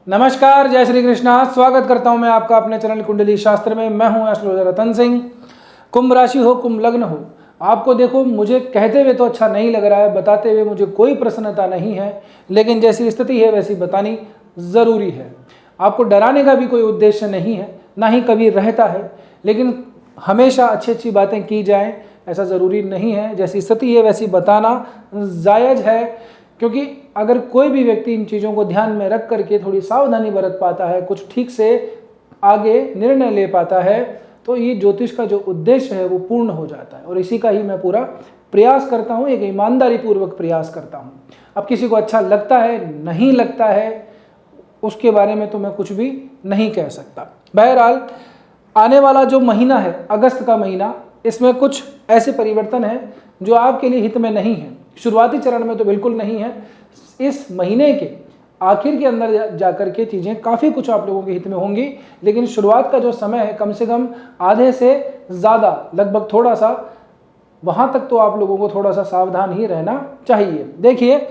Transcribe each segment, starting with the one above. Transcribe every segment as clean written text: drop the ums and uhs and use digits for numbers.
नमस्कार, जय श्री कृष्णा। स्वागत करता हूं मैं आपका अपने चैनल कुंडली शास्त्र में। मैं हूं एस्ट्रोलॉजर रतन सिंह। कुंभ राशि हो, कुंभ लग्न हो, आपको देखो मुझे कहते हुए तो अच्छा नहीं लग रहा है, बताते हुए मुझे कोई प्रसन्नता नहीं है, लेकिन जैसी स्थिति है वैसी बतानी ज़रूरी है। आपको डराने का भी कोई उद्देश्य नहीं है, ना ही कभी रहता है, लेकिन हमेशा अच्छी अच्छी बातें की जाएँ ऐसा ज़रूरी नहीं है। जैसी स्थिति है वैसी बताना जायज़ है, क्योंकि अगर कोई भी व्यक्ति इन चीज़ों को ध्यान में रख करके थोड़ी सावधानी बरत पाता है, कुछ ठीक से आगे निर्णय ले पाता है, तो ये ज्योतिष का जो उद्देश्य है वो पूर्ण हो जाता है। और इसी का ही मैं पूरा प्रयास करता हूँ, एक ईमानदारी पूर्वक प्रयास करता हूँ। अब किसी को अच्छा लगता है नहीं लगता है, उसके बारे में तो मैं कुछ भी नहीं कह सकता। बहरहाल आने वाला जो महीना है, अगस्त का महीना, इसमें कुछ ऐसे परिवर्तन हैं जो आपके लिए हित में नहीं है। शुरुआती चरण में तो बिल्कुल नहीं है। इस महीने के आखिर के अंदर जाकर के चीज़ें काफ़ी कुछ आप लोगों के हित में होंगी, लेकिन शुरुआत का जो समय है कम से कम आधे से ज़्यादा, लगभग थोड़ा सा, वहाँ तक तो आप लोगों को थोड़ा सा सावधान ही रहना चाहिए। देखिए,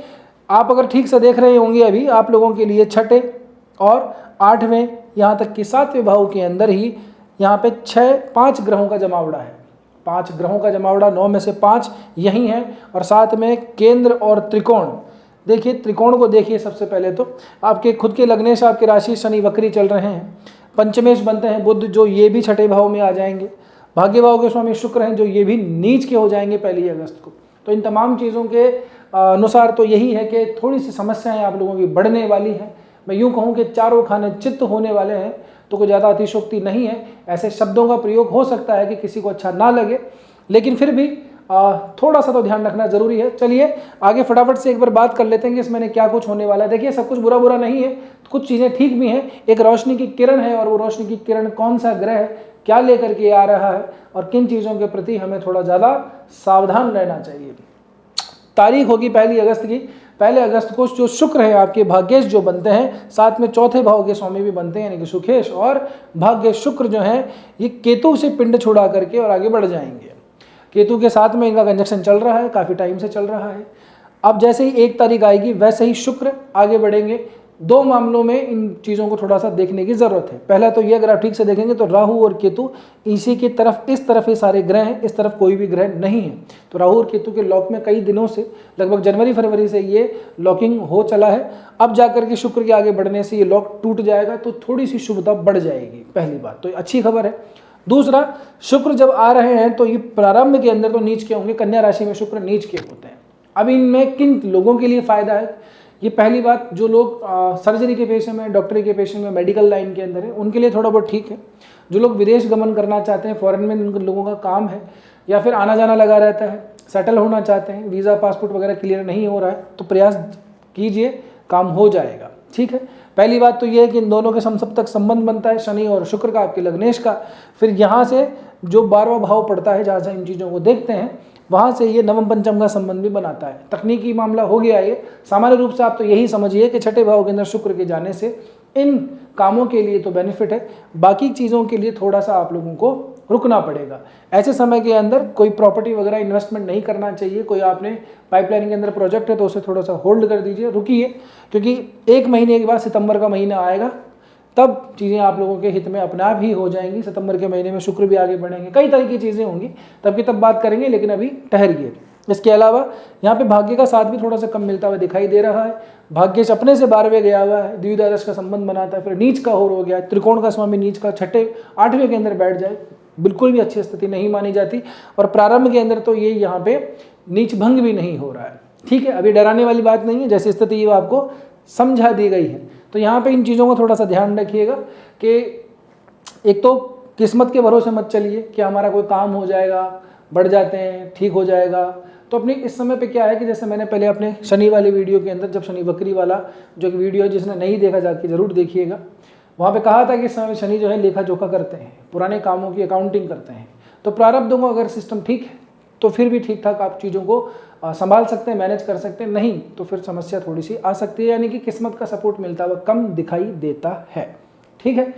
आप अगर ठीक से देख रहे होंगे, अभी आप लोगों के लिए छठे और आठवें, यहाँ तक कि सातवें भाव के अंदर ही यहाँ पे 5 ग्रहों का जमावड़ा है। 5 ग्रहों का जमावड़ा, 9 में से 5 यही हैं, और साथ में केंद्र और त्रिकोण। देखिए, त्रिकोण को देखिए। सबसे पहले तो आपके खुद के लग्नेश, आपके राशि शनि वक्री चल रहे हैं, पंचमेश बनते हैं बुध, जो ये भी छठे भाव में आ जाएंगे। भाग्य भाव के स्वामी शुक्र हैं, जो ये भी नीच के हो जाएंगे 1 अगस्त को। तो इन तमाम चीज़ों के अनुसार तो यही है कि थोड़ी सी समस्याएं आप लोगों की बढ़ने वाली हैं। मैं यूँ कहूँ कि चारों खाने चित्त होने वाले हैं, तो कोई ज़्यादा अतिशोक्ति नहीं है। ऐसे शब्दों का प्रयोग हो सकता है कि किसी को अच्छा ना लगे, लेकिन फिर भी थोड़ा सा तो ध्यान रखना जरूरी है। चलिए आगे फटाफट से एक बार बात कर लेते हैं कि इसमें क्या कुछ होने वाला है। देखिए, सब कुछ बुरा बुरा नहीं है, कुछ चीज़ें ठीक भी हैं। एक रोशनी की किरण है, और वो रोशनी की किरण कौन सा ग्रह क्या लेकर के आ रहा है और किन चीज़ों के प्रति हमें थोड़ा ज़्यादा सावधान रहना चाहिए। तारीख होगी 1 अगस्त की। 1 अगस्त को जो शुक्र है, आपके भाग्येश जो बनते हैं, साथ में चौथे भाव के स्वामी भी बनते हैं, यानी कि सुखेश और भाग्य शुक्र जो हैं, ये केतु से पिंड छुड़ा करके और आगे बढ़ जाएंगे। केतु के साथ में इनका कंजक्शन चल रहा है, काफ़ी टाइम से चल रहा है। अब जैसे ही 1 तारीख आएगी वैसे ही शुक्र आगे बढ़ेंगे। 2 मामलों में इन चीज़ों को थोड़ा सा देखने की ज़रूरत है। पहला तो ये, अगर आप ठीक से देखेंगे तो राहु और केतु इसी की तरफ, इस तरफ ये सारे ग्रह हैं, इस तरफ कोई भी ग्रह नहीं है। तो राहु और केतु के लॉक में कई दिनों से, लगभग जनवरी फरवरी से ये लॉकिंग हो चला है। अब जाकर के शुक्र के आगे बढ़ने से ये लॉक टूट जाएगा, तो थोड़ी सी शुभता बढ़ जाएगी। पहली बात तो अच्छी खबर है। दूसरा, शुक्र जब आ रहे हैं तो ये प्रारंभ के अंदर तो नीच के होंगे। कन्या राशि में शुक्र नीच के होते हैं। अब इनमें किन लोगों के लिए फ़ायदा है? ये पहली बात, जो लोग सर्जरी के पेशे में, डॉक्टरी के पेशे में, मेडिकल लाइन के अंदर है, उनके लिए थोड़ा बहुत ठीक है। जो लोग विदेश गमन करना चाहते हैं, फॉरेन में उन लोगों का काम है, या फिर आना जाना लगा रहता है, सेटल होना चाहते हैं, वीज़ा पासपोर्ट वगैरह क्लियर नहीं हो रहा है, तो प्रयास कीजिए, काम हो जाएगा। ठीक है। पहली बात तो ये है कि इन दोनों के सब तक संबंध बनता है, शनि और शुक्र का, आपके लग्नेश का। फिर यहाँ से जो 12वां भाव पड़ता है, जहाँ से इन चीज़ों को देखते हैं, वहाँ से ये नवम पंचम का संबंध भी बनाता है। तकनीकी मामला हो गया ये। सामान्य रूप से आप तो यही समझिए कि छठे भाव के अंदर शुक्र के जाने से इन कामों के लिए तो बेनिफिट है, बाकी चीज़ों के लिए थोड़ा सा आप लोगों को रुकना पड़ेगा। ऐसे समय के अंदर कोई प्रॉपर्टी वगैरह इन्वेस्टमेंट नहीं करना चाहिए। कोई आपने पाइपलाइन के अंदर प्रोजेक्ट है तो उसे थोड़ा सा होल्ड कर दीजिए, रुकिए, क्योंकि 1 महीने के बाद सितंबर का महीना आएगा, तब चीज़ें आप लोगों के हित में अपने आप ही हो जाएंगी। सितंबर के महीने में शुक्र भी आगे बढ़ेंगे, कई तरह की चीज़ें होंगी, तब की तब बात करेंगे, लेकिन अभी ठहरिए। इसके अलावा यहाँ पे भाग्य का साथ भी थोड़ा सा कम मिलता हुआ दिखाई दे रहा है। भाग्येश अपने से 12वें गया हुआ है, द्विद्वादश का संबंध बनाता है, फिर नीच का हो गया, त्रिकोण का स्वामी नीच का 6ठे 8वें के अंदर बैठ जाए, बिल्कुल भी अच्छी स्थिति नहीं मानी जाती। और प्रारंभ के अंदर तो ये यहाँ पे नीच भंग भी नहीं हो रहा है। ठीक है, अभी डराने वाली बात नहीं है, जैसी स्थिति वो आपको समझा दी गई है। तो यहाँ पे इन चीज़ों को थोड़ा सा ध्यान रखिएगा कि एक तो किस्मत के भरोसे मत चलिए कि हमारा कोई काम हो जाएगा, बढ़ जाते हैं, ठीक हो जाएगा। तो अपनी इस समय पे क्या है कि जैसे मैंने पहले अपने शनि वाली वीडियो के अंदर, जब शनि वक्री वाला जो वीडियो है, जिसने नहीं देखा जाके ज़रूर देखिएगा, वहाँ पे कहा था कि इस समय शनि जो है लेखा जोखा करते हैं, पुराने कामों की अकाउंटिंग करते हैं। तो प्रारब्धों का अगर सिस्टम ठीक है तो फिर भी ठीक ठाक आप चीज़ों को संभाल सकते हैं, मैनेज कर सकते हैं। नहीं तो फिर समस्या थोड़ी सी आ सकती है, यानी कि किस्मत का सपोर्ट मिलता हुआ कम दिखाई देता है। ठीक है।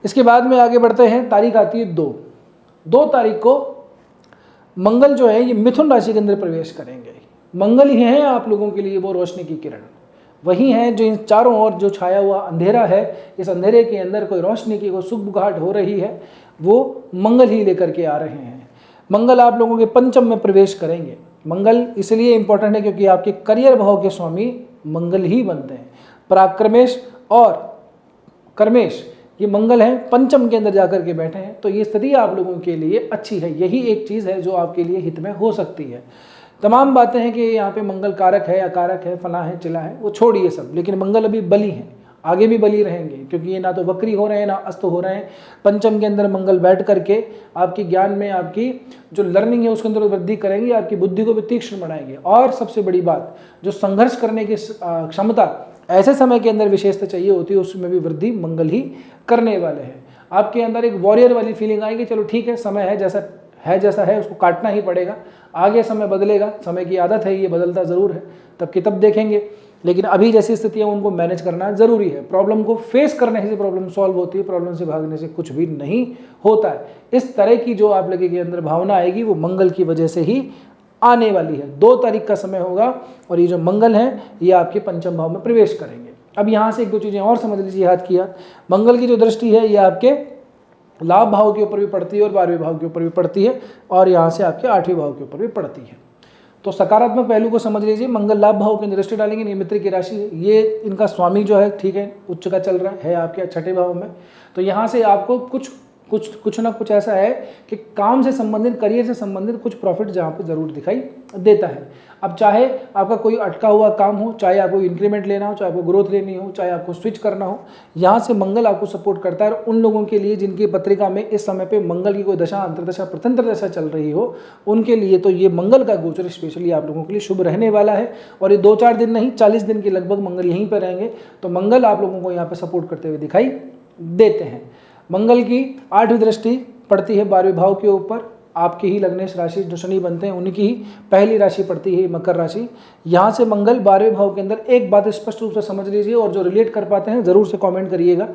इसके बाद में आगे बढ़ते हैं। तारीख आती है 2 तारीख को मंगल जो है ये मिथुन राशि के अंदर प्रवेश करेंगे। मंगल ही है आप लोगों के लिए वो रोशनी की किरण। वही हैं जो इन चारों ओर जो छाया हुआ अंधेरा है, इस अंधेरे के अंदर कोई रोशनी की कोई सुगबुगाहट हो रही है, वो मंगल ही लेकर के आ रहे हैं। मंगल आप लोगों के पंचम में प्रवेश करेंगे। मंगल इसलिए इंपॉर्टेंट है क्योंकि आपके करियर भाव के स्वामी मंगल ही बनते हैं। पराक्रमेश और कर्मेश ये मंगल हैं, पंचम के अंदर जाकर के बैठे हैं, तो ये स्थिति आप लोगों के लिए अच्छी है। यही एक चीज़ है जो आपके लिए हित में हो सकती है। तमाम बातें हैं कि यहाँ पे मंगल कारक है, अकारक है, फला है, चिला है, वो छोड़िए सब, लेकिन मंगल अभी बली हैं, आगे भी बली रहेंगे, क्योंकि ये ना तो वक्री हो रहे हैं ना अस्त हो रहे हैं। पंचम के अंदर मंगल बैठ करके आपकी ज्ञान में, आपकी जो लर्निंग है उसके अंदर वृद्धि करेंगे, आपकी बुद्धि को भी तीक्ष्ण बनाएंगे। और सबसे बड़ी बात, जो संघर्ष करने की क्षमता ऐसे समय के अंदर विशेषता चाहिए होती है, उसमें भी वृद्धि मंगल ही करने वाले हैं। आपके अंदर एक वॉरियर वाली फीलिंग आएगी, चलो ठीक है, समय है जैसा है उसको काटना ही पड़ेगा, आगे समय बदलेगा, समय की आदत है, ये बदलता ज़रूर है, तब की तब देखेंगे, लेकिन अभी जैसी स्थितियाँ उनको मैनेज करना ज़रूरी है। प्रॉब्लम को फेस करने से प्रॉब्लम सॉल्व होती है, प्रॉब्लम से भागने से कुछ भी नहीं होता है। इस तरह की जो आप लोगों के अंदर भावना आएगी वो मंगल की वजह से ही आने वाली है। 2 तारीख का समय होगा और ये जो मंगल हैं ये आपके पंचम भाव में प्रवेश करेंगे। अब यहाँ से 1-2 चीज़ें और समझ लीजिए, याद किया, मंगल की जो दृष्टि है ये आपके लाभ भाव के ऊपर भी पड़ती है और 12वें भाव के ऊपर भी पड़ती है, और यहाँ से आपके 8वें भाव के ऊपर भी पड़ती है। तो सकारात्मक पहलू को समझ लीजिए, मंगल लाभ भाव की दृष्टि डालेंगे, ये मित्र की राशि है, ये इनका स्वामी जो है ठीक है उच्च का चल रहा है आपके 6ठे भाव में, तो यहाँ से आपको कुछ ना कुछ ऐसा है कि काम से संबंधित, करियर से संबंधित कुछ प्रॉफिट जहाँ पे ज़रूर दिखाई देता है। अब चाहे आपका कोई अटका हुआ काम हो, चाहे आपको इंक्रीमेंट लेना हो, चाहे आपको ग्रोथ लेनी हो, चाहे आपको स्विच करना हो, यहाँ से मंगल आपको सपोर्ट करता है। और उन लोगों के लिए जिनकी पत्रिका में इस समय पे मंगल की कोई दशा, अंतर्दशा, प्रतंत्र दशा चल रही हो, उनके लिए तो ये मंगल का गोचर स्पेशली आप लोगों के लिए शुभ रहने वाला है। और ये 2-4 दिन नहीं, 40 दिन के लगभग मंगल यहीं पर रहेंगे, तो मंगल आप लोगों को यहाँ पर सपोर्ट करते हुए दिखाई देते हैं। मंगल की 8वीं दृष्टि पड़ती है 12वें भाव के ऊपर, आपके ही लग्नेश राशि जो शनि बनते हैं उनकी ही पहली राशि पड़ती है मकर राशि। यहाँ से मंगल 12वें भाव के अंदर, एक बात स्पष्ट रूप से समझ लीजिए, और जो रिलेट कर पाते हैं ज़रूर से कमेंट करिएगा,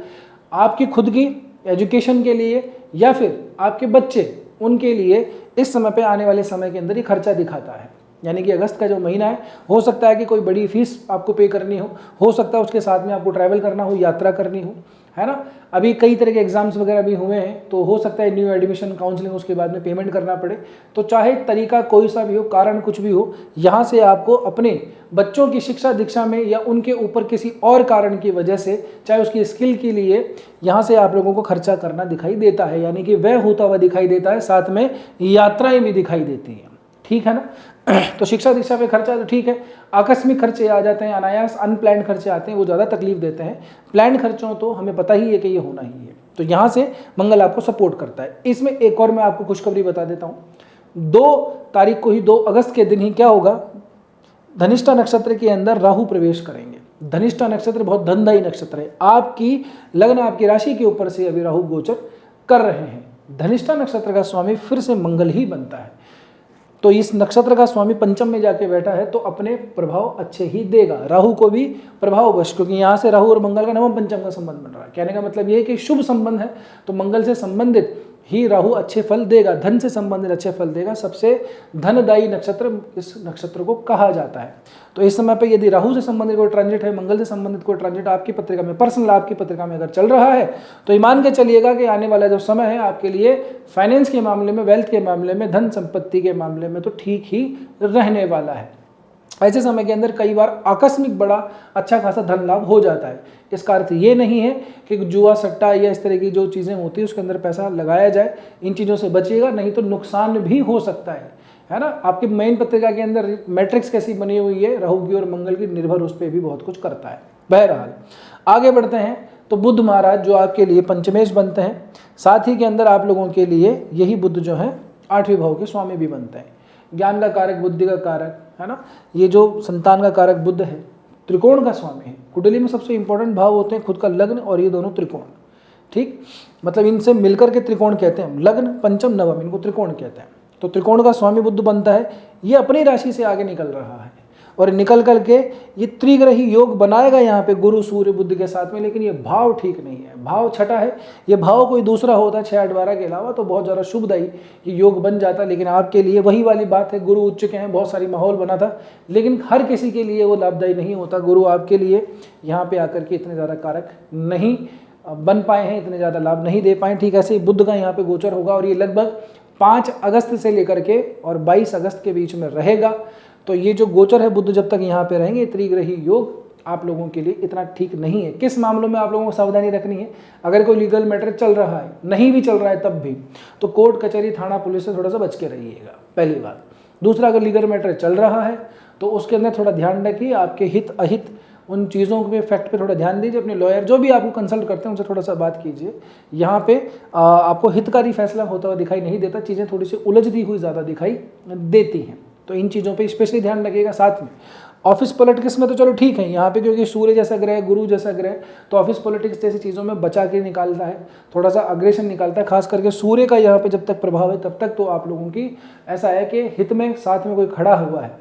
आपकी खुद की एजुकेशन के लिए या फिर आपके बच्चे, उनके लिए इस समय पे आने वाले समय के अंदर ही खर्चा दिखाता है। यानी कि अगस्त का जो महीना है, हो सकता है कि कोई बड़ी फीस आपको पे करनी हो सकता है उसके साथ में आपको ट्रैवल करना हो, यात्रा करनी हो, है ना। अभी कई तरह के एग्जाम्स वगैरह भी हुए हैं, तो हो सकता है न्यू एडमिशन, काउंसलिंग, उसके बाद में पेमेंट करना पड़े। तो चाहे तरीका कोई सा भी हो, कारण कुछ भी हो, यहाँ से आपको अपने बच्चों की शिक्षा दीक्षा में या उनके ऊपर किसी और कारण की वजह से, चाहे उसकी स्किल के लिए, यहाँ से आप लोगों को खर्चा करना दिखाई देता है, यानी कि व्यय होता हुआ दिखाई देता है, साथ में यात्राएं भी दिखाई देती हैं, ठीक है ना। तो शिक्षा दीक्षा पे खर्चा तो ठीक है, आकस्मिक खर्चे आ जाते हैं, अनायास अनप्लान्ड खर्चे आते हैं, वो ज़्यादा तकलीफ देते हैं। प्लान्ड खर्चों तो हमें पता ही है कि ये होना ही है, तो यहाँ से मंगल आपको सपोर्ट करता है। इसमें एक और मैं आपको खुशखबरी बता देता हूँ, 2 तारीख को ही, 2 अगस्त के दिन ही क्या होगा, धनिष्ठा नक्षत्र के अंदर राहु प्रवेश करेंगे। धनिष्ठा नक्षत्र बहुत धनदायी नक्षत्र है, आपकी लग्न, आपकी राशि के ऊपर से अभी राहु गोचर कर रहे हैं। धनिष्ठा नक्षत्र का स्वामी फिर से मंगल ही बनता है, तो इस नक्षत्र का स्वामी पंचम में जाके बैठा है, तो अपने प्रभाव अच्छे ही देगा। राहु को भी प्रभाववश, क्योंकि यहाँ से राहु और मंगल का नवम पंचम का संबंध बन रहा है, कहने का मतलब ये है कि शुभ संबंध है, तो मंगल से संबंधित ही राहु अच्छे फल देगा, धन से संबंधित अच्छे फल देगा। सबसे धनदायी नक्षत्र इस नक्षत्र को कहा जाता है। तो इस समय पे यदि राहु से संबंधित कोई ट्रांजिट है, मंगल से संबंधित कोई ट्रांजिट आपकी पत्रिका में, पर्सनल आपकी पत्रिका में अगर चल रहा है, तो ये मान के चलिएगा कि आने वाला जो समय है आपके लिए फाइनेंस के मामले में, वेल्थ के मामले में, धन संपत्ति के मामले में तो ठीक ही रहने वाला है। ऐसे समय के अंदर कई बार आकस्मिक बड़ा अच्छा खासा धन लाभ हो जाता है। इसका अर्थ ये नहीं है कि जुआ, सट्टा या इस तरह की जो चीज़ें होती है उसके अंदर पैसा लगाया जाए, इन चीज़ों से बचिएगा, नहीं तो नुकसान भी हो सकता है ना। आपकी मेन पत्रिका के अंदर मैट्रिक्स कैसी बनी हुई है, राहु की और मंगल की, निर्भर उस पर भी बहुत कुछ करता है। बहरहाल आगे बढ़ते हैं, तो बुध महाराज जो आपके लिए पंचमेश बनते हैं, साथ ही के अंदर आप लोगों के लिए यही बुध जो है 8वें भाव के स्वामी भी बनते हैं। ज्ञान का कारक, बुद्धि का कारक, है ना, ये जो संतान का कारक बुध है, त्रिकोण का स्वामी है। कुंडली में सबसे इंपॉर्टेंट भाव होते हैं खुद का लग्न और ये दोनों त्रिकोण, ठीक, मतलब इनसे मिलकर के त्रिकोण कहते हैं। लग्न, पंचम, नवम, इनको त्रिकोण कहते हैं। तो त्रिकोण का स्वामी बुध बनता है, ये अपनी राशि से आगे निकल रहा है और निकल करके ये त्रिग्रही योग बनाएगा यहाँ पे गुरु सूर्य बुध के साथ में, लेकिन ये भाव ठीक नहीं है, भाव छठा है। ये भाव कोई दूसरा होता 6, 8, 12 के अलावा तो बहुत ज़्यादा शुभदायी ये योग बन जाता, लेकिन आपके लिए वही वाली बात है, गुरु उच्च के हैं, बहुत सारी माहौल बना था, लेकिन हर किसी के लिए वो लाभदायी नहीं होता। गुरु आपके लिए यहाँ पे आकर के इतने ज़्यादा कारक नहीं बन पाए हैं, इतने ज़्यादा लाभ नहीं दे पाए। ठीक ऐसे ही बुध का यहाँ पे गोचर होगा और ये लगभग 5 अगस्त से लेकर के और 22 अगस्त के बीच में रहेगा। तो ये जो गोचर है बुध जब तक यहाँ पे रहेंगे, त्रिग्रही योग आप लोगों के लिए इतना ठीक नहीं है। किस मामलों में आप लोगों को सावधानी रखनी है? अगर कोई लीगल मैटर चल रहा है, नहीं भी चल रहा है तब भी, तो कोर्ट कचहरी थाना पुलिस से थोड़ा सा बच के रहिएगा, पहली बात। दूसरा, अगर लीगल मैटर चल रहा है तो उसके अंदर थोड़ा ध्यान रखिए, आपके हित अहित उन चीज़ों के फैक्ट पे थोड़ा ध्यान दीजिए। अपने लॉयर जो भी आपको कंसल्ट करते हैं उनसे थोड़ा सा बात कीजिए। यहाँ पे आपको हितकारी फैसला होता हुआ दिखाई नहीं देता, चीज़ें थोड़ी सी उलझती हुई ज़्यादा दिखाई देती हैं, तो इन चीज़ों पे स्पेशली ध्यान रखिएगा। साथ में ऑफिस पॉलिटिक्स में तो चलो ठीक है, यहाँ पे क्योंकि सूर्य जैसा ग्रह, गुरु जैसा ग्रह, तो ऑफिस पॉलिटिक्स जैसी चीज़ों में बचा के निकालता है, थोड़ा सा अग्रेशन निकालता है। खास करके सूर्य का यहाँ पे जब तक प्रभाव है तब तक तो आप लोगों की ऐसा है कि हित में साथ में कोई खड़ा हुआ है।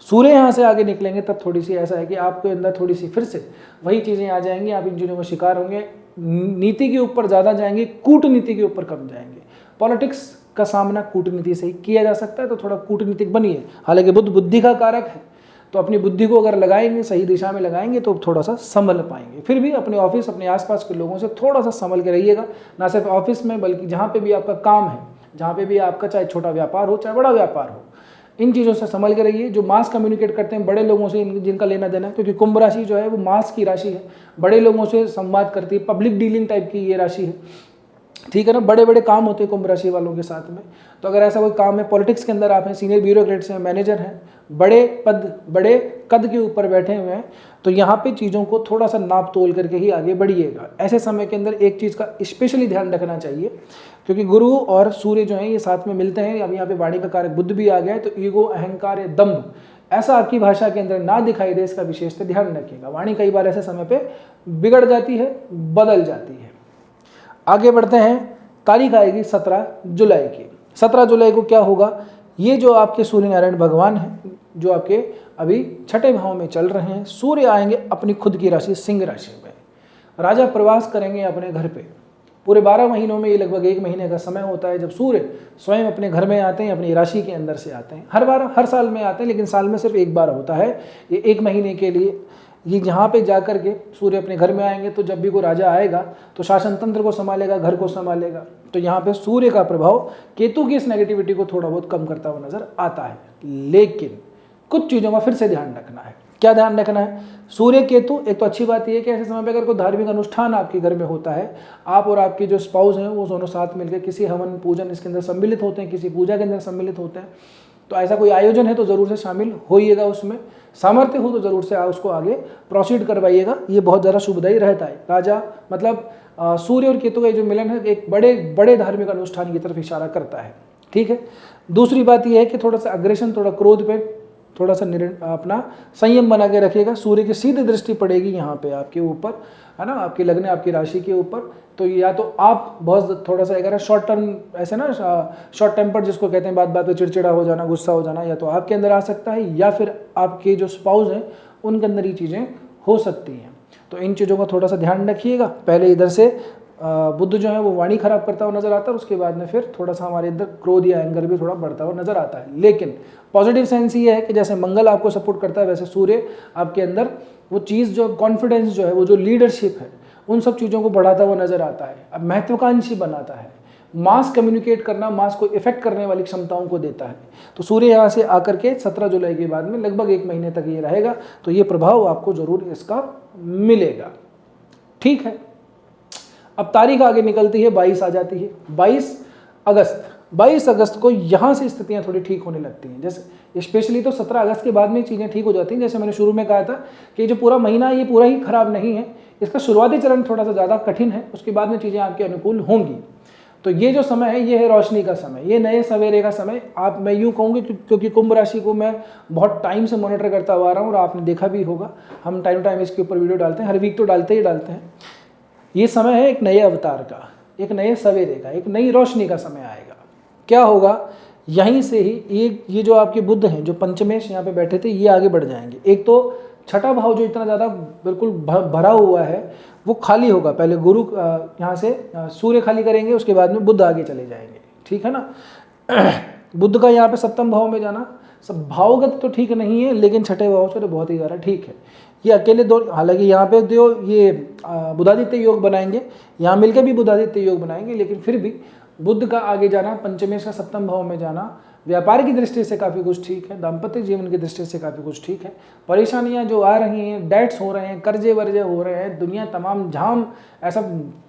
सूर्य यहाँ से आगे निकलेंगे तब थोड़ी सी ऐसा है कि आपके अंदर थोड़ी सी फिर से वही चीज़ें आ जाएंगी, आप इन चीज़ों का शिकार होंगे। नीति के ऊपर ज़्यादा जाएंगे, कूटनीति के ऊपर कम जाएंगे। पॉलिटिक्स का सामना कूटनीति से ही किया जा सकता है, तो थोड़ा कूटनीतिक बनिए। हालांकि बुध बुद्धि का कारक है, तो अपनी बुद्धि को अगर लगाएंगे, सही दिशा में लगाएंगे तो थोड़ा सा संभल पाएंगे। फिर भी अपने ऑफिस, अपने आसपास के लोगों से थोड़ा सा संभल के रहिएगा, ना सिर्फ ऑफिस में बल्कि जहाँ पे भी आपका काम है, जहाँ पे भी आपका चाहे छोटा व्यापार हो चाहे बड़ा व्यापार हो, इन चीज़ों से संभल के रहिए। जो मास कम्युनिकेट करते हैं बड़े लोगों से, जिनका लेना देना है, क्योंकि कुंभ राशि जो है वो मास की राशि है, बड़े लोगों से संवाद करती है, पब्लिक डीलिंग टाइप की ये राशि है, ठीक है ना। बड़े बड़े काम होते हैं कुंभ राशि वालों के साथ में। तो अगर ऐसा कोई काम है, पॉलिटिक्स के अंदर आप हैं, सीनियर ब्यूरोक्रेट्स हैं, मैनेजर हैं, बड़े पद बड़े कद के ऊपर बैठे हुए हैं, तो यहाँ पे चीज़ों को थोड़ा सा नाप तोल करके ही आगे बढ़िएगा। ऐसे समय के अंदर एक चीज़ का स्पेशली ध्यान रखना चाहिए, क्योंकि गुरु और सूर्य जो हैं ये साथ में मिलते हैं। अब यहाँ पे वाणी का कारक बुध भी आ गया है, तो ईगो, अहंकार या दम्भ ऐसा आपकी भाषा के अंदर ना दिखाई दे, इसका विशेष ध्यान रखिएगा। वाणी कई बार ऐसे समय पे बिगड़ जाती है, बदल जाती है। आगे बढ़ते हैं, तारीख आएगी 17 जुलाई की। 17 जुलाई को क्या होगा? ये जो आपके सूर्य नारायण भगवान हैं, जो आपके अभी छठे भाव में चल रहे हैं, सूर्य आएंगे अपनी खुद की राशि सिंह राशि में। राजा प्रवास करेंगे अपने घर पे। पूरे 12 महीनों में ये लगभग 1 महीने का समय होता है जब सूर्य स्वयं अपने घर में आते हैं, अपनी राशि के अंदर से आते हैं। हर साल में आते हैं, लेकिन साल में सिर्फ एक बार होता है ये 1 महीने के लिए। ये जहाँ पे जा कर के सूर्य अपने घर में आएंगे, तो जब भी कोई राजा आएगा तो शासन तंत्र को संभालेगा, घर को संभालेगा। तो यहाँ पे सूर्य का प्रभाव केतु की इस नेगेटिविटी को थोड़ा बहुत कम करता हुआ नजर आता है। लेकिन कुछ चीज़ों का फिर से ध्यान रखना है। क्या ध्यान रखना है? सूर्य केतु, एक तो अच्छी बात यह है कि ऐसे समय पे अगर कोई धार्मिक अनुष्ठान आपके घर में होता है, आप और आपके जो स्पाउस हैं वो दोनों साथ मिलकर किसी हवन पूजन इसके अंदर सम्मिलित होते हैं, किसी पूजा के अंदर सम्मिलित होते हैं, तो ऐसा कोई आयोजन है तो ज़रूर से शामिल होइएगा उसमें। सामर्थ्य हो तो ज़रूर से उसको आगे प्रोसीड करवाइएगा, ये बहुत ज़्यादा शुभदायी रहता है। राजा मतलब सूर्य और केतु का जो मिलन है एक बड़े बड़े धार्मिक अनुष्ठान की तरफ इशारा करता है, ठीक है। दूसरी बात यह है कि थोड़ा सा अग्रेशन, थोड़ा क्रोध पे थोड़ा सा अपना संयम बना के रखिएगा। सूर्य की सीधी दृष्टि पड़ेगी यहाँ पे आपके ऊपर, है ना, आपकी लग्न, आपकी राशि के ऊपर। तो या तो आप बहुत थोड़ा सा अगर शॉर्ट टर्म ऐसे ना शॉर्ट टेम्पर जिसको कहते हैं, बात बात पे चिड़चिड़ा हो जाना, गुस्सा हो जाना, या तो आपके अंदर आ सकता है या फिर आपके जो स्पाउस हैं उनके अंदर ये चीज़ें हो सकती हैं। तो इन चीज़ों का थोड़ा सा ध्यान रखिएगा। पहले इधर से बुध जो है वो वाणी खराब करता हुआ नजर आता है, उसके बाद में फिर थोड़ा सा हमारे अंदर क्रोध या एंगर भी थोड़ा बढ़ता हुआ नजर आता है। लेकिन पॉजिटिव सेंस ये है कि जैसे मंगल आपको सपोर्ट करता है, वैसे सूर्य आपके अंदर वो चीज़ जो कॉन्फिडेंस जो है, वो जो लीडरशिप है, उन सब चीज़ों को बढ़ाता हुआ नजर आता है। अब महत्वाकांक्षी बनाता है, मास कम्युनिकेट करना, मास को इफेक्ट करने वाली क्षमताओं को देता है। तो सूर्य यहाँ से आकर के 17 जुलाई के बाद में लगभग 1 महीने तक ये रहेगा, तो ये प्रभाव आपको जरूर इसका मिलेगा, ठीक है। अब तारीख आगे निकलती है, 22 आ जाती है, 22 अगस्त। 22 अगस्त को यहाँ से स्थितियाँ थोड़ी ठीक होने लगती हैं। जैसे स्पेशली तो 17 अगस्त के बाद में चीज़ें ठीक हो जाती हैं। जैसे मैंने शुरू में कहा था कि जो पूरा महीना ये पूरा ही खराब नहीं है, इसका शुरुआती चरण थोड़ा सा ज़्यादा कठिन है, उसके बाद में चीज़ें आपके अनुकूल होंगी। तो ये जो समय है ये है रोशनी का समय, ये नए सवेरे का समय। आप मैं यूँ कहूँगी क्योंकि कुंभ राशि को मैं बहुत टाइम से मॉनिटर करता हुआ आ रहा हूँ, और आपने देखा भी होगा, हम टाइम टू टाइम इसके ऊपर वीडियो डालते हैं, हर वीक तो डालते ही डालते हैं। ये समय है एक नए अवतार का, एक नए सवेरे का, एक नई रोशनी का समय आएगा। क्या होगा? यहीं से ही ये जो आपके बुध हैं, जो पंचमेश यहाँ पे बैठे थे, ये आगे बढ़ जाएंगे। एक तो छठा भाव जो इतना ज़्यादा बिल्कुल भरा हुआ है वो खाली होगा। पहले गुरु यहाँ से सूर्य खाली करेंगे, उसके बाद में बुध आगे चले जाएंगे, ठीक है ना। बुध का यहाँ पे सप्तम भाव में जाना सब भावगत तो ठीक नहीं है, लेकिन छठे भाव से तो बहुत ही ज़्यादा ठीक है। ये अकेले दो, हालांकि यहाँ पे जो ये बुधादित्य योग बनाएंगे, यहाँ मिलकर भी बुधादित्य योग बनाएंगे, लेकिन फिर भी बुध का आगे जाना, पंचमेश का सप्तम भाव में जाना व्यापार की दृष्टि से काफ़ी कुछ ठीक है, दाम्पत्य जीवन की दृष्टि से काफ़ी कुछ ठीक है। परेशानियां जो आ रही हैं, डेट्स हो रहे हैं, कर्जे वर्जे हो रहे हैं, दुनिया तमाम झाम ऐसा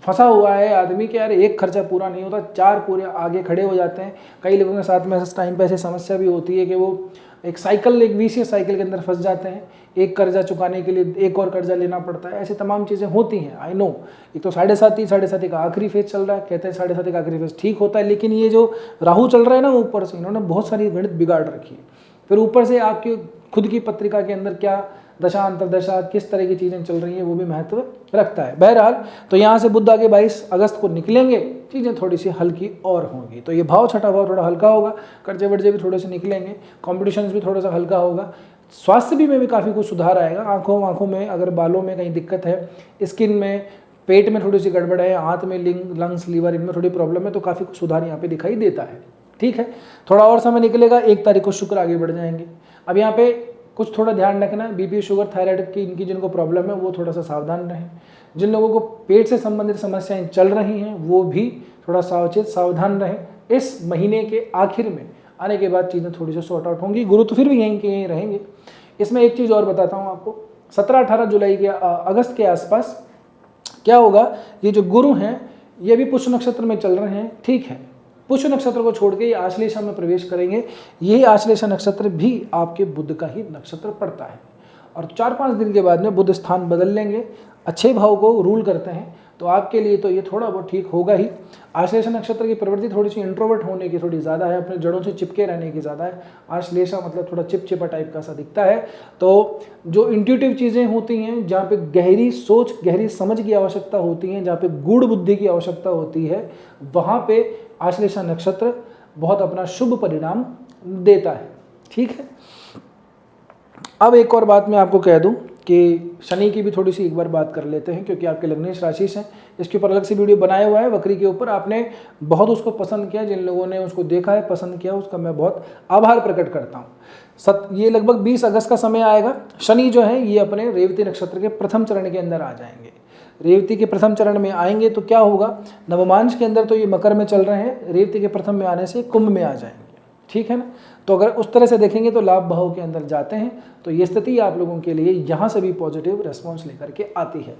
फंसा हुआ है आदमी के, यार एक खर्चा पूरा नहीं होता, चार पूरे आगे खड़े हो जाते हैं। कई लोगों के साथ में ऐसा टाइम पे ऐसी समस्या भी होती है कि वो एक विशेष साइकिल के अंदर फंस जाते हैं, एक कर्जा चुकाने के लिए एक और कर्जा लेना पड़ता है, ऐसी तमाम चीज़ें होती हैं। आई नो, एक तो साढ़े साथी का आखिरी फेज चल रहा है, कहते हैं साढ़े साथी का आखिरी फेज ठीक होता है, लेकिन ये जो राहु चल रहा है ना ऊपर से, इन्होंने बहुत सारी गणित बिगाड़ रखी है। फिर ऊपर से आपकी खुद की पत्रिका के अंदर क्या दशा अंतरदशा किस तरह की चीज़ें चल रही हैं वो भी महत्व रखता है। बहरहाल तो यहाँ से बुध आगे 22 अगस्त को निकलेंगे, चीज़ें थोड़ी सी हल्की और होंगी। तो ये भाव छठा भाव थोड़ा हल्का होगा, कर्जे वर्जे भी थोड़े से निकलेंगे, कॉम्पिटिशन भी थोड़ा सा हल्का होगा, स्वास्थ्य भी में भी काफ़ी कुछ सुधार आएगा। आँखों में अगर बालों में कहीं दिक्कत है, स्किन में, पेट में थोड़ी सी गड़बड़ है, हाथ में लंग्स लीवर इनमें थोड़ी प्रॉब्लम है, तो काफ़ी कुछ सुधार यहाँ पे दिखाई देता है, ठीक है। थोड़ा और समय निकलेगा, 1 तारीख को शुक्र आगे बढ़ जाएंगे। अब यहाँ पे कुछ थोड़ा ध्यान रखना है, बीपी शुगर थायराइड की इनकी जिनको प्रॉब्लम है वो थोड़ा सा सावधान रहें। जिन लोगों को पेट से संबंधित समस्याएं चल रही हैं वो भी थोड़ा सावधान रहें। इस महीने के आखिर में आने के बाद चीज़ें थोड़ी सी सॉर्ट आउट होंगी, गुरु तो फिर भी यहीं के यहीं रहेंगे। इसमें एक चीज़ और बताता हूँ आपको, 17-18 जुलाई के अगस्त के आसपास क्या होगा, ये जो गुरु हैं ये भी पुष्य नक्षत्र में चल रहे हैं, ठीक है। पुष्य नक्षत्र को छोड़ के ये आश्लेषा में प्रवेश करेंगे, यही आश्लेषा नक्षत्र भी आपके बुध का ही नक्षत्र पड़ता है। और 4-5 दिन के बाद में बुध स्थान बदल लेंगे, अच्छे भाव को रूल करते हैं, तो आपके लिए तो ये थोड़ा बहुत ठीक होगा ही। आश्लेषा नक्षत्र की प्रवृत्ति थोड़ी सी इंट्रोवर्ट होने की थोड़ी ज़्यादा है, अपने जड़ों से चिपके रहने की ज़्यादा है। आश्लेषा मतलब थोड़ा चिपचिपा टाइप का सा दिखता है। तो जो इंट्यूटिव चीज़ें होती हैं, जहाँ पे गहरी सोच गहरी समझ की आवश्यकता होती है, जहाँ पे गूढ़ बुद्धि की आवश्यकता होती है, वहाँ पे आश्लेषा नक्षत्र बहुत अपना शुभ परिणाम देता है, ठीक है। अब एक और बात मैं आपको कह दूं कि शनि की भी थोड़ी सी एक बार बात कर लेते हैं, क्योंकि आपके लग्नेश राशि हैं, इसके ऊपर अलग से वीडियो बनाया हुआ है वक्री के ऊपर। आपने बहुत उसको पसंद किया, जिन लोगों ने उसको देखा है पसंद किया, उसका मैं बहुत आभार प्रकट करता हूँ। ये लगभग 20 अगस्त का समय आएगा। शनि जो है ये अपने रेवती नक्षत्र के प्रथम चरण के अंदर आ जाएंगे। रेवती के प्रथम चरण में आएंगे तो क्या होगा, नवमांश के अंदर तो ये मकर में चल रहे हैं, रेवती के प्रथम में आने से कुंभ में आ जाएंगे, ठीक है ना। तो अगर उस तरह से देखेंगे तो लाभ भाव के अंदर जाते हैं, तो ये स्थिति आप लोगों के लिए यहाँ से भी पॉजिटिव रिस्पॉन्स लेकर के आती है।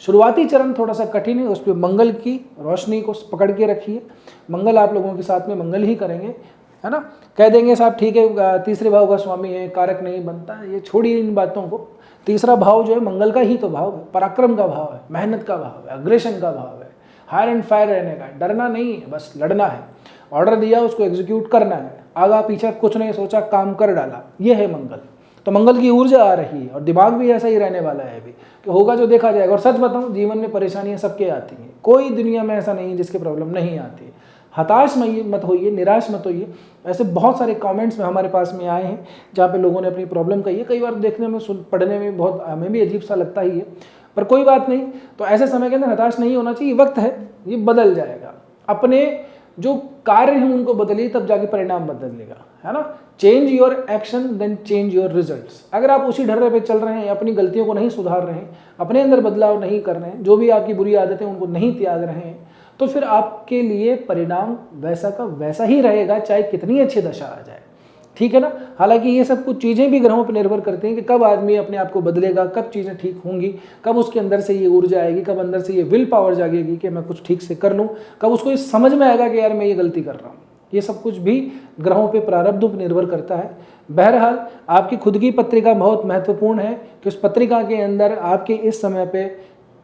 शुरुआती चरण थोड़ा सा कठिन है, उस पर मंगल की रोशनी को पकड़ के रखिए। मंगल आप लोगों के साथ में मंगल ही करेंगे, है ना। कह देंगे साहब ठीक है, तीसरे भाव का स्वामी है, कारक नहीं बनता, ये छोड़िए इन बातों को। तीसरा भाव जो है मंगल का ही तो भाव है, पराक्रम का भाव है, मेहनत का भाव है, अग्रेशन का भाव है, हायर एंड फायर रहने का, डरना नहीं है, बस लड़ना है। ऑर्डर दिया उसको एग्जीक्यूट करना है, आगा पीछे कुछ नहीं सोचा, काम कर डाला, ये है मंगल। तो मंगल की ऊर्जा आ रही है और दिमाग भी ऐसा ही रहने वाला है अभी कि होगा जो देखा जाएगा। और सच बताऊं, जीवन में परेशानियां सबके आती हैं, कोई दुनिया में ऐसा नहीं है जिसके प्रॉब्लम नहीं आती है। हताश मत होइए, निराश मत होइए। ऐसे बहुत सारे कमेंट्स में हमारे पास में आए हैं जहाँ पे लोगों ने अपनी प्रॉब्लम कही है। कई बार देखने में पढ़ने में बहुत हमें भी अजीब सा लगता ही है, पर कोई बात नहीं। तो ऐसे समय के अंदर हताश नहीं होना चाहिए, वक्त है, ये बदल जाएगा। अपने जो कार्य हैं उनको बदलिए, तब जाके परिणाम बदलेगा, है ना। Change your action then change your results. अगर आप उसी ढर्रे पे चल रहे हैं, अपनी गलतियों को नहीं सुधार रहे हैं, अपने अंदर बदलाव नहीं कर रहे हैं, जो भी आपकी बुरी आदतें उनको नहीं त्याग रहे हैं, तो फिर आपके लिए परिणाम वैसा का वैसा ही रहेगा, चाहे कितनी अच्छी दशा आ जाए, ठीक है ना। हालांकि ये सब कुछ चीज़ें भी ग्रहों पर निर्भर करती हैं कि कब आदमी अपने आप को बदलेगा, कब चीज़ें ठीक होंगी, कब उसके अंदर से ये ऊर्जा आएगी, कब अंदर से ये विल पावर जागेगी कि मैं कुछ ठीक से कर लूँ, कब उसको ये समझ में आएगा कि यार मैं ये गलती कर रहा हूँ। ये सब कुछ भी ग्रहों पे प्रारब्ध पर निर्भर करता है। बहरहाल आपकी खुद की पत्रिका बहुत महत्वपूर्ण है कि उस पत्रिका के अंदर आपके इस समय पे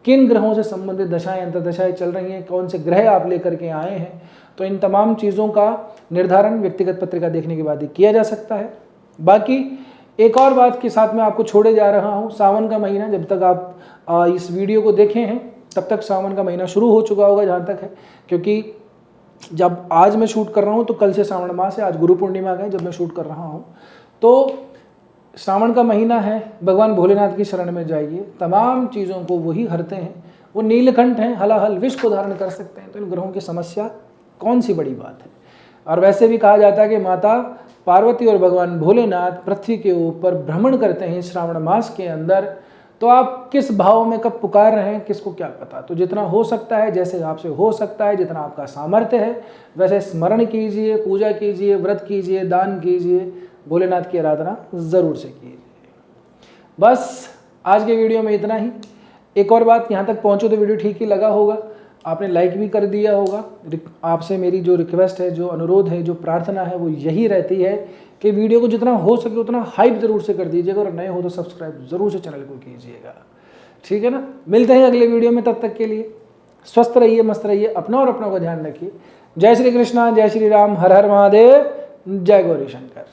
किन ग्रहों से संबंधित दशाएं अंतर्दशाएं चल रही हैं, कौन से ग्रह आप लेकर के आए हैं, तो इन तमाम चीज़ों का निर्धारण व्यक्तिगत पत्रिका देखने के बाद ही किया जा सकता है। बाकी एक और बात के साथ मैं आपको छोड़े जा रहा हूँ, सावन का महीना, जब तक आप इस वीडियो को देखे हैं तब तक सावन का महीना शुरू हो चुका होगा जहाँ तक है, क्योंकि जब आज मैं शूट कर रहा हूँ तो कल से श्रावण मास है, आज गुरु पूर्णिमा है जब मैं शूट कर रहा हूँ। तो श्रावण का महीना है, भगवान भोलेनाथ की शरण में जाइए, तमाम चीज़ों को वही हरते हैं, वो नीलकंठ हैं, हलाहल विष को धारण कर सकते हैं। तो इन ग्रहों की समस्या कौन सी बड़ी बात है। और वैसे भी कहा जाता है कि माता पार्वती और भगवान भोलेनाथ पृथ्वी के ऊपर भ्रमण करते हैं श्रावण मास के अंदर। तो आप किस भाव में कब पुकार रहे हैं किसको क्या पता। तो जितना हो सकता है, जैसे आपसे हो सकता है, जितना आपका सामर्थ्य है वैसे स्मरण कीजिए, पूजा कीजिए, व्रत कीजिए, दान कीजिए, भोलेनाथ की आराधना ज़रूर से कीजिए। बस आज के वीडियो में इतना ही। एक और बात, यहाँ तक पहुँचो तो वीडियो ठीक ही लगा होगा, आपने लाइक भी कर दिया होगा। आपसे मेरी जो रिक्वेस्ट है, जो अनुरोध है, जो प्रार्थना है वो यही रहती है कि वीडियो को जितना हो सके उतना हाइप ज़रूर से कर दीजिएगा, और नए हो तो सब्सक्राइब ज़रूर से चैनल को कीजिएगा। ठीक है ना। मिलते हैं अगले वीडियो में, तब तक के लिए स्वस्थ रहिए, मस्त रहिए, अपना और अपनों का ध्यान रखिए। जय श्री कृष्णा, जय श्री राम, हर हर महादेव, जय गौरी शंकर।